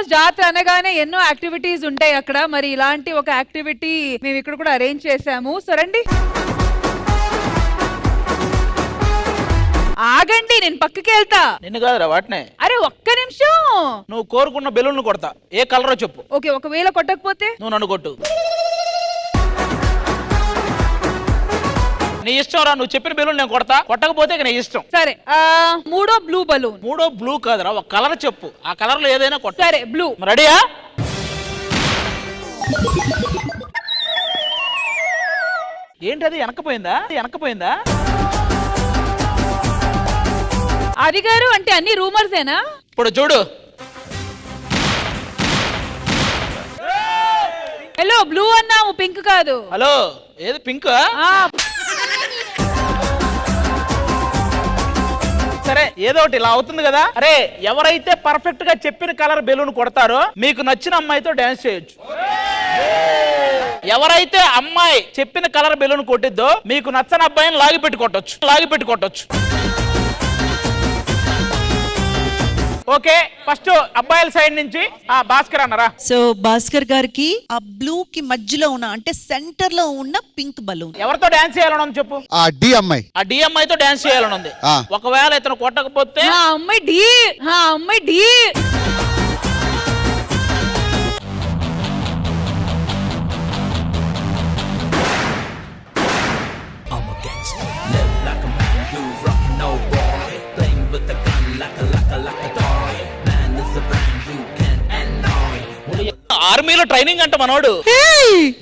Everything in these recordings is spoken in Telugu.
కోర్స్ జాతర అనగానే ఎన్నో యాక్టివిటీస్ ఉంటాయి అక్కడ. మరి ఇలాంటి ఒక యాక్టివిటీ మేము ఇక్కడ కూడా అరేంజ్ చేసాము. సో రండి. ఆగండి, నేను పక్కకి వెళ్తా. నిన్ను కాదురా వాటినే. అరే ఒక్క నిమిషం. నువ్వు కోరుకున్న బెలూన్ కొడతా. ఏ కలరో చెప్పు. ఓకే, ఒకవేళ కొట్టకపోతే నువ్వు నన్ను కొట్టు. నీ ఇష్టం రా, నువ్వు చెప్పిన బెలూన్ నేను కొడతా. కొట్టకపోతే నీ ఇష్టం. సరే, మూడో బ్లూ బలూన్. మూడో బ్లూ కాదురా, ఒక కలర్ చెప్పు. ఆ కలర్ లో ఏదైనా కొట్ట. సరే, బ్లూ. రెడీయా? ఏంటది వెనకపోయిందా? అది గారు అంటే అన్ని రూమర్సేనా? ఇప్పుడు చూడు. హలో, బ్లూ అన్నాము, పింక్ కాదు. హలో, ఏది పింక్? సరే, ఏదో ఒకటి ఇలా అవుతుంది కదా. అరే, ఎవరైతే పర్ఫెక్ట్ గా చెప్పిన కలర్ బెలూన్ కొడతారో మీకు నచ్చిన అమ్మాయితో డాన్స్ చేయొచ్చు. ఎవరైతే అమ్మాయి చెప్పిన కలర్ బెలూన్ కొట్టిద్దో మీకు నచ్చని అబ్బాయిని లాగిపెట్టి కొట్టొచ్చు. ఓకే, ఫస్ట్ అబ్బాయిల సైడ్ నుంచి భాస్కర్ అన్నారా. సో భాస్కర్ గారికి ఆ బ్లూ కి మధ్యలో ఉన్న అంటే సెంటర్ లో ఉన్న పింక్ బలూన్ ఎవరితో డాన్స్ చేయాలని చెప్పు. ఆ డి అమ్మాయితో డాన్స్ చేయాలని ఉంది. ఒకవేళ ఇతను కొట్టకపోతే అమ్మాయి డి. ఆర్మీలో ట్రైనింగ్ అంట మనోడు.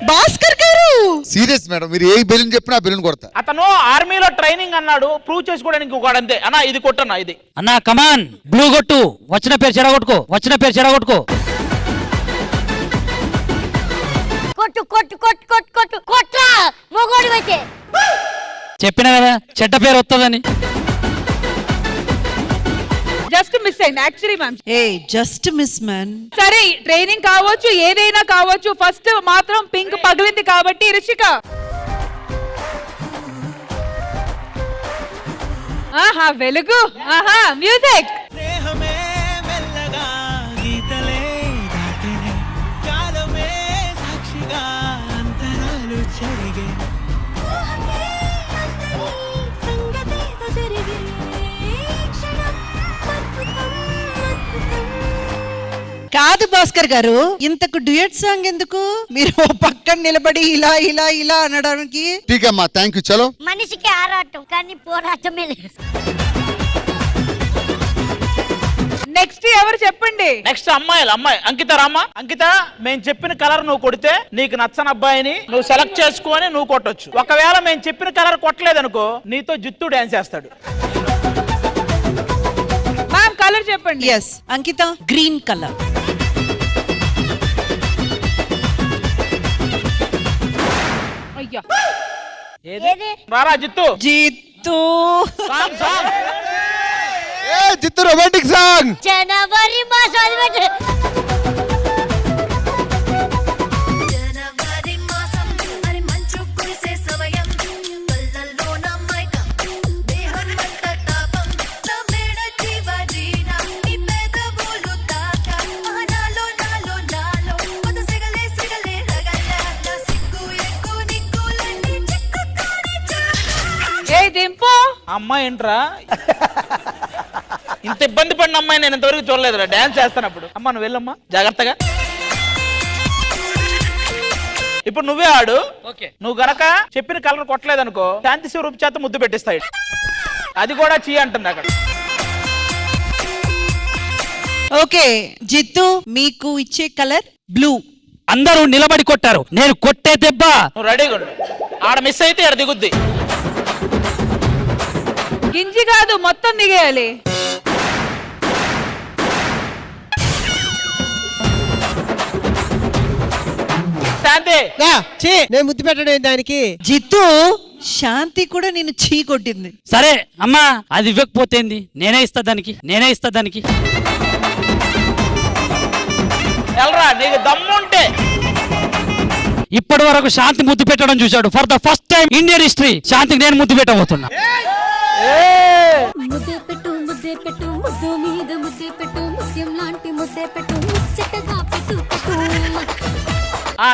భాస్కర్ గారు సీరియస్ మేడం, మీరు ఏ బెలూన్ చెప్పినా బెలూన్ కొడతా. అతను ఆర్మీలో ట్రైనింగ్ అన్నాడు, ప్రూవ్ చేసుకోవడానికి ఇంకొకడు అంతే. అన్నా ఇది కొట్టన్నా, ఇది అన్నా కమాన్ బ్లూ కొట్టు. వచ్చిన పేరు చెడగొట్టుకో. చెప్పినా కదా చెడ్డ పేరు వస్తుందని. జస్ట్ మిస్ అయింది actually ma'am. Just miss man. సరే, ట్రైనింగ్ కావచ్చు, ఏదైనా కావచ్చు. ఫస్ట్ మాత్రం పింక్ పగిలింది కాబట్టి రిషిక. ఆహా, వెలుగు. ఆహా, మ్యూజిక్. కాదు భాస్కర్ గారు, ఇంతకు డ్యూయట్ సాంగ్ ఎందుకు? మీరు పక్కన నిలబడి ఇలా ఇలా ఇలా అనడానికి. ఠీకమ్మా, థ్యాంక్ యూ. చలో. మనిషికి ఆరాటం కానీ పోరాటమే లేదు. నెక్స్ట్ ఎవరు చెప్పండి? నెక్స్ట్ అమ్మాయి అంకిత రామా. అంకిత, మేము చెప్పిన కలర్ నువ్వు కొడితే నీకు నచ్చని అబ్బాయిని నువ్వు సెలెక్ట్ చేసుకొని నువ్వు కొట్టొచ్చు. ఒకవేళ మేము చెప్పిన కలర్ కొట్టలేదనుకో నీతో జిత్తు డాన్స్ చేస్తాడు. మ్యామ్, కలర్ చెప్పండి. ఎస్, అంకిత గ్రీన్ కలర్. అయ్యా, రారా జిత్తు. జిత్తు జిత్తు రొమాంటిక్ సాంగ్. జనవరి మాసం అమ్మాయి ఏంట్రా ఇంత ఇబ్బంది పడిన అమ్మాయి నేను ఇంతవరకు చూడలేదురా డాన్స్ చేస్తానప్పుడు. అమ్మ నువ్వు వెళ్ళమ్మా జాగ్రత్తగా. ఇప్పుడు నువ్వే ఆడు. నువ్వు గనక చెప్పిన కలర్ కొట్టలేదనుకో శాంతి స్వరూప్ చేత ముద్దు పెట్టిస్తాయి. అది కూడా చీ అంటుంది అక్కడ. ఓకే జిత్తు, మీకు ఇచ్చే కలర్ బ్లూ. అందరూ నిలబడి కొట్టారు, నేను కొట్టే దెబ్బ. నువ్వు రెడీగా ఉండు. ఆడ మిస్ అయితే ఆడ దిగుద్ది. గింజి కాదు, మొత్తం దిగేయాలి. శాంతి నేను ముద్దు పెట్టడం దానికి. జిత్తు, శాంతి కూడా నేను చీ కొట్టింది. సరే అమ్మా, అది ఇవ్వకపోతేంది, నేనే ఇస్తా దానికి. ఎల్రా, నీకు దమ్ముంటే. ఇప్పటి వరకు శాంతి ముద్దు పెట్టడం చూశాడు. For the first time Indian history శాంతికి నేను ముద్దు పెట్టబోతున్నా. ముద్దే పెట్టు ముద్దు మీద ముద్దే పెట్టు ముత్యం లాంటి ముద్దే పెట్టు. ముచ్చటగా పెట్టుకో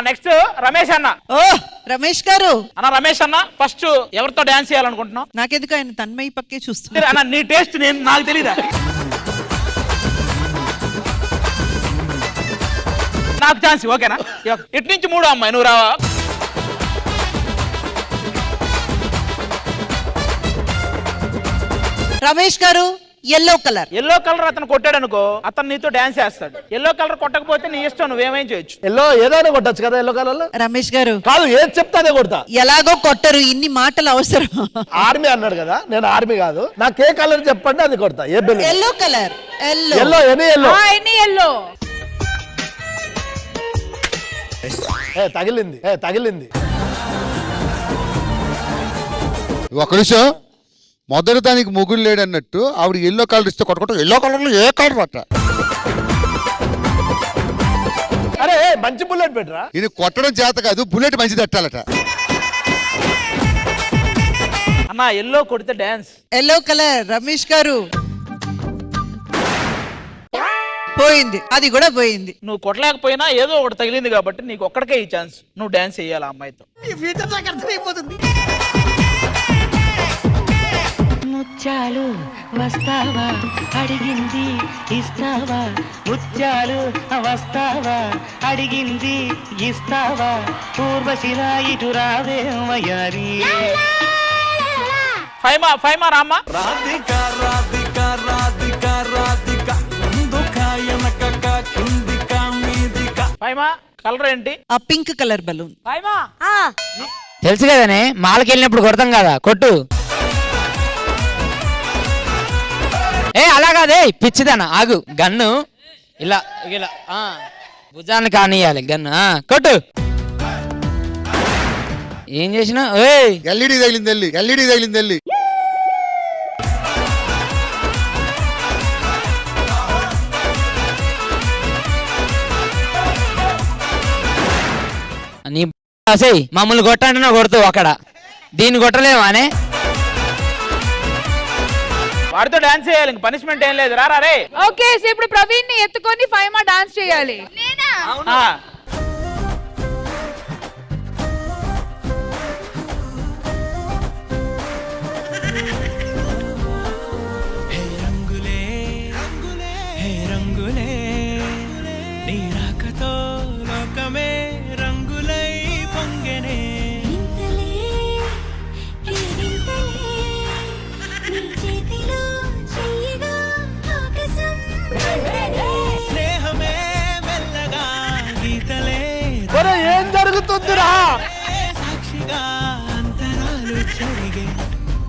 నెక్స్ట్ రమేష్ అన్న. ఓ రమేష్ గారు, అన్న రమేష్ అన్న, ఫస్ట్ ఎవరితో డాన్స్ చేయాలనుకుంటున్నావు? నాకెందుకు ఆయన తన్మయి పక్కే చూస్తున్నా. అన్న నీ టేస్ట్ నాకు తెలీదా? నాకు ఛాన్స్ ఓకేనా? ఇటు నుంచి 3 అమ్మాయి నువ్వు రావా? రమేష్ గారు, ఎల్లో కలర్. ఎల్లో కలర్ అతను కొట్టాడు అనుకో, అతను నీతో డాన్స్ చేస్తాడు. ఎల్లో కలర్ కొట్టకపోతే నీ ఇష్టం, నువ్వేమేం చేయొచ్చు. ఎల్లో ఏదైనా కొట్టచ్చు కదా, ఎల్లో కలర్ లో. రమేష్ గారు, కాదు ఏది చెప్తా అదే కొడతా. ఎలాగో కొట్టరు, ఇన్ని మాటలు అవసరం. ఆర్మీ అన్నాడు కదా, నేను ఆర్మీ కాదు. నాకు ఏ కలర్ చెప్పండి అది కొడతా. ఏ balloon? Yellow colour. Yellow any yellow. ఎన్ని ఎల్లో? తగిలింది. ఒక నిమిషం, మొదటి దానికి మొగుడు లేడు అన్నట్టు ఆవిడ ఎల్లో కలర్ ఇస్తే కొట్టుకుంటూ ఎల్లో కలర్ లో ఏ కలర్ అట్ట అరే మంచి బుల్లెట్ పెట్టరా. ఇది కొట్టడం చేత కాదు, బుల్లెట్ మంచిది తట్టాలట. అన్న ఎల్లో కొడితే డాన్స్. Yellow colour. రమేష్ గారు, పోయింది, అది కూడా పోయింది. నువ్వు కొట్టలేకపోయినా ఏదో ఒకటి తగిలింది కాబట్టి నీకు ఒక్కడికే ఈ ఛాన్స్. నువ్వు డాన్స్ చేయాలి ఆ అమ్మాయితో. ముత్యాలు వస్తావా అడిగింది ఇస్తావా, ముత్యాలు వస్తావా అడిగింది ఇస్తావా, పూర్వశిలా ఇటు రావే వయారి. ఫైమా రామ్మా. ఫైమా కలర్ ఏంటి? ఆ పింక్ కలర్ బలూన్. ఫైమా తెలుసు కదనే, మాలకి వెళ్ళినప్పుడు కొడతాం కదా, కొట్టు. అలా కాదే పిచ్చిదన, ఆగు. గన్ను ఇలా ఇలా భుజాన్ని కానియాలి గన్ను. కొట్టు. ఏం చేసినా ఎల్ఈడి తగిలింది. నీ మమ్మల్ని కొట్టంటే కొడుతావు అక్కడ, దీన్ని కొట్టలేవా అనే? వాడితో డాన్స్ చేయాలి, ఇంక పనిష్మెంట్ ఏం లేదు. రా రే. ఓకే, ఇప్పుడు ప్రవీణ్ ని ఎత్తుకొని ఫైమా డాన్స్ చేయాలి. ఏం జరుగుతుందిరా?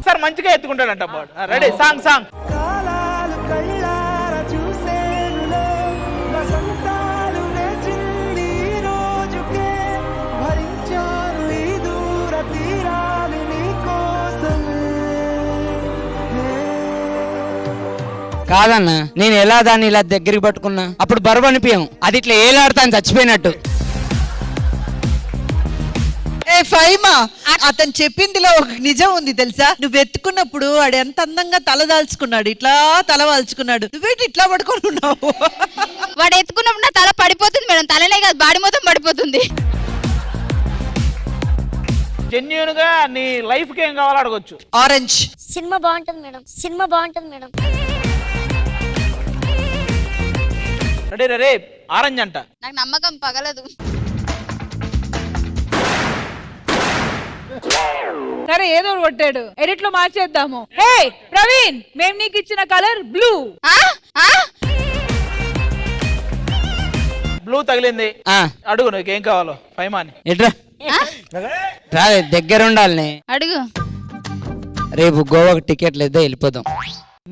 సార్ మంచిగా ఎత్తుకుంటాడంట. Ready, song. కాదన్నా, నేను ఎలా దాన్ని ఇలా దగ్గరికి పట్టుకున్నా, అప్పుడు బరువు అనిపించాం, అది ఇట్లా ఏలాడుతాను చచ్చిపోయినట్టు. ఫైమా, అతను చెప్పిందిలో ఒక నిజం ఉంది తెలుసా? నువ్వు ఎత్తుకున్నప్పుడు వాడు ఎంత అందంగా తలదాల్చుకున్నాడు, ఇట్లా తల వాల్చుకున్నాడు, నువ్వేంటి ఇట్లా పడుకొని ఉన్నావు? వాడు ఎత్తుకున్నప్పుడు నా తల పడిపోతుంది మేడం, తలనే కాదు బాడీ మొత్తం పడిపోతుంది. జెన్యూన్ గా నీ లైఫ్ కి ఏం కావాలో అడగొచ్చు. ఆరెంజ్. సినిమా బాగుంటుంది మేడం. రెడీ రే. ఆరెంజ్ అంట. నాకు నమ్మకం పగలదు. సరే ఏదో కొట్టాడు, ఎడిట్ లో మార్చేద్దాము. హే ప్రవీణ్, మేము నీకు ఇచ్చిన కలర్ బ్లూ. బ్లూ తగిలింది. అడుగు నీకేం కావాలో ఫైమాని. ఎట్రా రాదే, దగ్గర ఉండాలి. అడుగు. రేపు గోవాకి టికెట్ లేదా, వెళ్ళిపోదాం.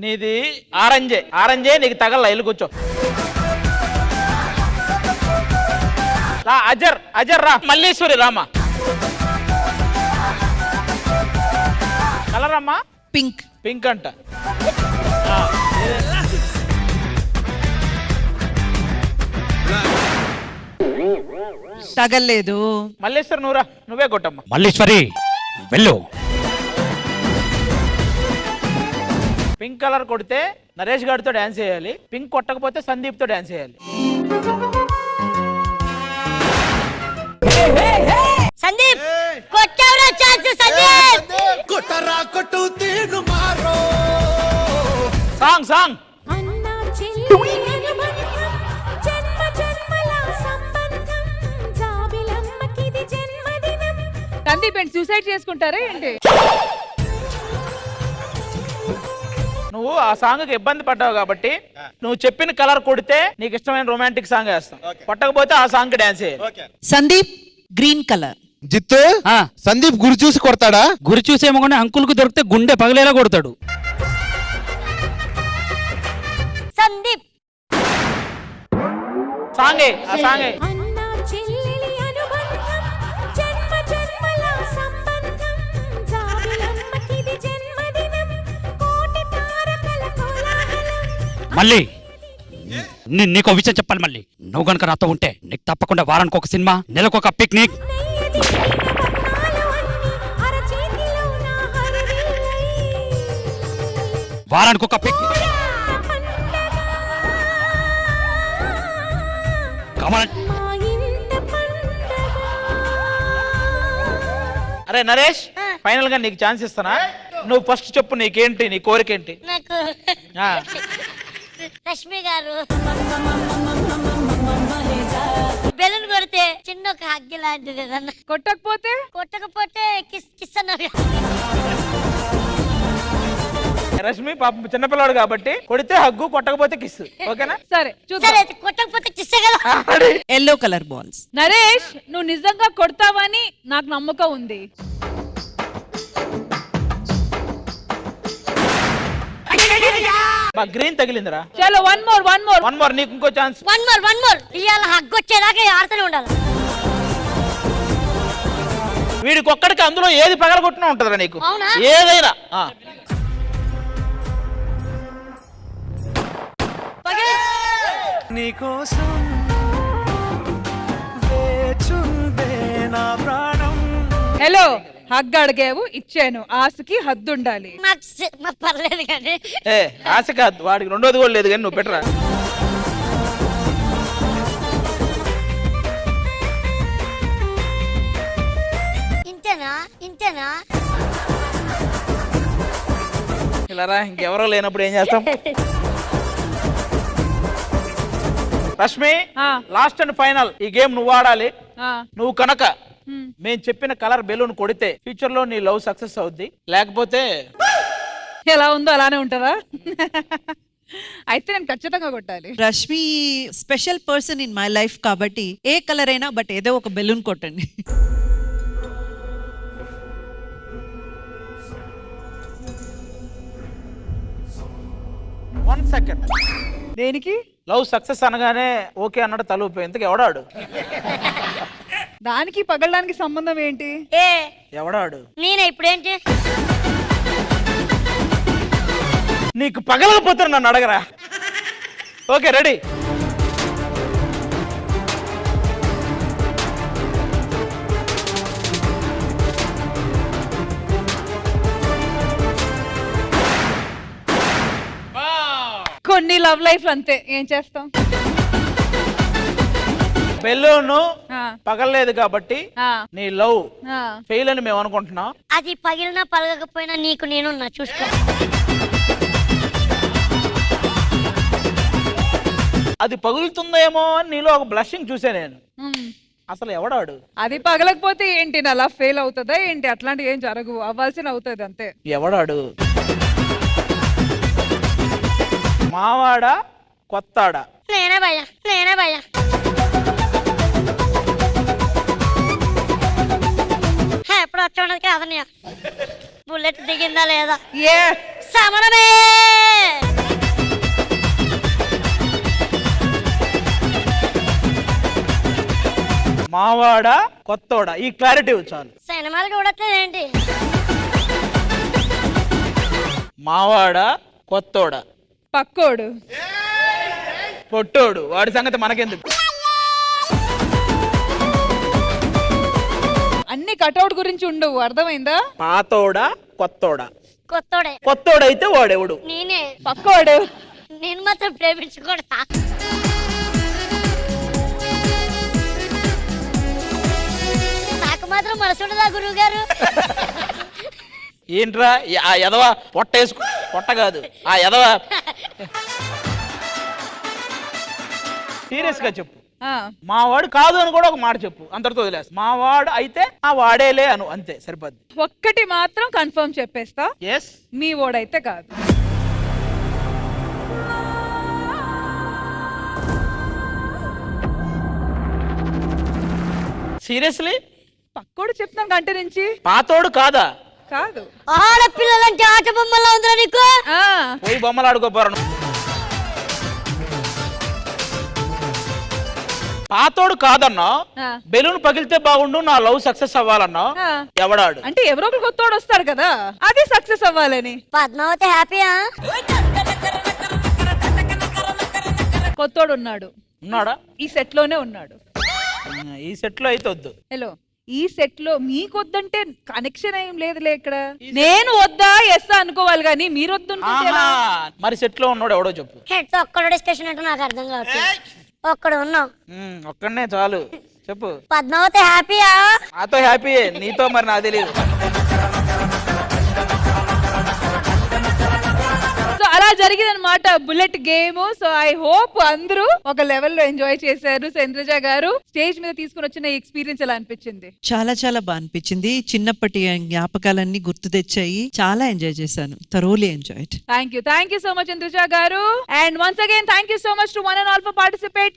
నీది ఆరెంజే నీకు తగల. ఇల్లు కూర్చో. అజర్ రా. మల్లేశ్వరి రామా. కలర్ అమ్మా? పింక్ అంట. తగలేదు. మల్లేశ్వరి నువ్వే కొట్టమ్మా. మల్లేశ్వరి వెళ్ళు. పింక్ కలర్ కొడితే నరేష్ గారితో డాన్స్ చేయాలి, పింక్ కొట్టకపోతే సందీప్ తో డాన్స్ చేయాలి. సందీప్ ఏంటి సూసైడ్ చేసుకుంటారా ఏంటి? నువ్వు ఆ సాంగ్ కి ఇబ్బంది పడ్డావు కాబట్టి నువ్వు చెప్పిన కలర్ కొడితే నీకు ఇష్టమైన రొమాంటిక్ సాంగ్ వేస్తాం, కొట్టకపోతే ఆ సాంగ్ కి డాన్స్ చేయాలి. Sandeep green colour. జిత్తు ఆ, సందీప్ గురి చూసి కొడతాడా? గురి చూసేమో కానీ అంకుల్ కు దొరికితే గుండె పగలేలా కొడతాడు. సందీప్ సాంగే ఆ సాంగే. అన్నా చెల్లెలి అనుబంధం జన్మ జన్మల సంబంధం జాబిలమ్మకిది జన్మదినం కోటి తారకల కోలాహలం. మళ్ళీ నీకు విషయం చెప్పాలి. మళ్ళీ నువ్వు కనుక నాతో ఉంటే నీకు తప్పకుండా వారానికి ఒక సినిమా, నెలకు ఒక పిక్నిక్. అరచేతిలో నా హరివిల్లై వారానికి ఒక పిక్నిక్ కావాలంటే మా ఇంట పండగ. అరే నరేష్, ఫైనల్ గా నీకు ఛాన్స్ ఇస్తానా? నువ్వు ఫస్ట్ చెప్పు, నీకేంటి, నీ కోరికేంటి? నాకు ఆ, రష్మి గారు బెలూన్ కొడితే చిన్న ఒక హగ్గి లాంటిది ఏదన్నా. కొట్టకపోతే కొట్టకపోతే కిస్ కిస్ అన్నారు. రష్మి పాపం చిన్నపిల్లాడు కాబట్టి కొడితే హగ్గు, కొట్టకపోతే కిస్. ఓకేనా? సరే చూద్దాం. సరే అయితే కొట్టకపోతే కిస్సే కదా. Yellow colour balls. నరేష్ నువ్వు నిజంగా కొడతావని నాకు నమ్మకం ఉంది. గ్రీన్ తగిలిందిరా. చలో వన్ మోర్. నీకు ఇంకో ఛాన్స్. వన్ మోర్ ఇవాళ హగ్గు వచ్చేదాకా ఆడుతూనే ఉండాలి. వీడికి ఒక్కడికి అందులో ఏది పగలగొట్టినా ఉంటుందిరా నీకు, అవునా? ఏదైనా. హలో హగ్ అడిగావు ఇచ్చాను, ఆశకి హద్దు ఉండాలి. నాకు పర్లేదు కానీ ఏ ఆశ కాదు, వాడికి రెండోది కూడా లేదు కానీ నువ్వు పెట్టరా. ఇంతేనా ఇలా రా, ఇంకెవరో లేనప్పుడు ఏం చేస్తాం? రష్మి, ఆ. లాస్ట్ అండ్ ఫైనల్ ఈ గేమ్ నువ్వు ఆడాలి. ఆ, నువ్వు కనుక మేము చెప్పిన కలర్ బెలూన్ కొడితే ఫ్యూచర్ లో నీ లవ్ సక్సెస్ అవుద్ది, లేకపోతే ఎలా ఉందో అలానే ఉంటుందా? అయితే నేను ఖచ్చితంగా కొట్టాలి. Rashmi special person in my life కాబట్టి ఏ కలర్ అయినా బట్ ఏదో ఒక బెలూన్ కొట్టండి. One second. దేనికి? లవ్ సక్సెస్ అనగానే ఓకే అన్నాడు తలూపే. ఇంతకు ఎవడాడు? దానికి పగలడానికి సంబంధం ఏంటి? ఏ ఎవడాడు? నేనే ఇప్పుడేంటి? నీకు పగలకపోతే నన్ను అడగరా. Okay ready. కొన్ని లవ్ లైఫ్ అంతే, ఏం చేస్తాం? బెలూన్ ఆ, పగలలేదు కాబట్టి ఆ, నీ లవ్ ఆ. ఫెయిల్ అని మేము అనుకుంటున్నాం. అది పగిలినా పలగకపోయినా నీకు నేనున్నా చూసుకో. అది పగులుతుందేమో అని నీలో ఒక బ్లషింగ్ చూసా నేను. ఉమ్. అసలు ఎవడాడు? అది పగలకపోతే ఏంటి, నా లవ్ ఫెయిల్ అవుతుందా ఏంటి? అట్లాంటివి ఏం జరగవు, అవ్వాల్సిన అవుతుంది అంతే. ఎవడాడు? మావాడా కొత్తాడా? నేనే భయ్యా. ఎప్పుడు వచ్చి ఉండదు కాదన్నయ్య. బుల్లెట్ దిగిందా లేదా? ఏ సమరమే. మావాడా కొత్తోడా, ఈ క్లారిటీ చాలు. సినిమాలు చూడట్లేదు ఏంటి? మావాడా కొత్తోడా? పక్కోడు పొట్టోడు, వాడి సంగతి మనకెందుకు? అన్ని కటౌట్ గురించి ఉండవు, అర్థమైందా? పాతోడా కొత్తోడా? కొత్తోడే. కొత్తోడైతే వాడెవడు? నేనే. పక్కోడు. నేను మాత్రం ప్రేమించకూడదా? నాకు మాత్రం మనసు ఉండదా గురువు గారు? ఏంట్రా ఆ ఎదవ పొట్ట వేసుకు, పొట్ట కాదు ఆ ఎదవ. సీరియస్ గా చెప్పు, ఆ, మావాడు కాదు అని కూడా ఒక మాట చెప్పు, అంతటితో వదిలేస్తా. మావాడు అయితే ఆ వాడేలే అను, అంతే సరిపోద్ది. ఒక్కటి మాత్రం కన్ఫర్మ్ చెప్పేస్తా, ఎస్, మీ ఓడైతే కాదు. సీరియస్లీ పక్కోడు చెప్తాను గంట నుంచి. పాతోడు కాదా? కాదు. ఆడపిల్లలంటే ఆట బొమ్మలా ఉందిరా నీకు. ఆ, పోయి బొమ్మలు ఆడుకోపోరను. పాతోడు కాదన్నా, ఆ. బెలూన్ పగిలితే బాగుండు, నా లవ్ సక్సెస్ అవ్వాలన్నా. ఆ. ఎవడాడు? అంటే ఎవరో ఒకరు కొత్తోడు వస్తాడు కదా, అది సక్సెస్ అవ్వాలని. పద్మావతి హ్యాపీయా? కొత్తోడు ఉన్నాడు, ఉన్నాడా? ఈ సెట్ లోనే ఉన్నాడు. ఈ సెట్ లో అయితే వద్దు. హలో, ఈ సెట్ లో మీకు వద్దంటే కనెక్షన్ ఏం లేదులే ఇక్కడ. నేను వద్దా ఎస్ అనుకోవాలి కానీ మీరు వద్దు అనుకుంటే ఎలా? ఆహా, మరి సెట్ లో ఉన్నాడు ఎవడో చెప్పు. హెడ్ ఒక్కడో డిస్కషన్ అంటే నాకు అర్థం కావట్లేదు. ఒక్కడు ఉన్నాం. ఒక్కడనే చాలు, చెప్పు. పద్మావతి హ్యాపీయా? నాతో హ్యాపీ, నీతో మరి నాకు తెలియదు. సో అలా జరిగిందనమాట bullet game. So I hope అందరూ ఒక లెవెల్లో ఎంజాయ్ చేశారు. సో ఇంద్రజ గారు స్టేజ్ మీద తీసుకుని వచ్చిన ఎక్స్పీరియన్స్ ఎలా అనిపించింది? చాలా చాలా బాగా అనిపించింది. చిన్నప్పటి జ్ఞాపకాలన్నీ గుర్తు తెచ్చాయి. చాలా ఎంజాయ్ చేశాను. Thoroughly enjoyed. Thank you so much Indraja garu. And once again thank you so much to one and all for participate.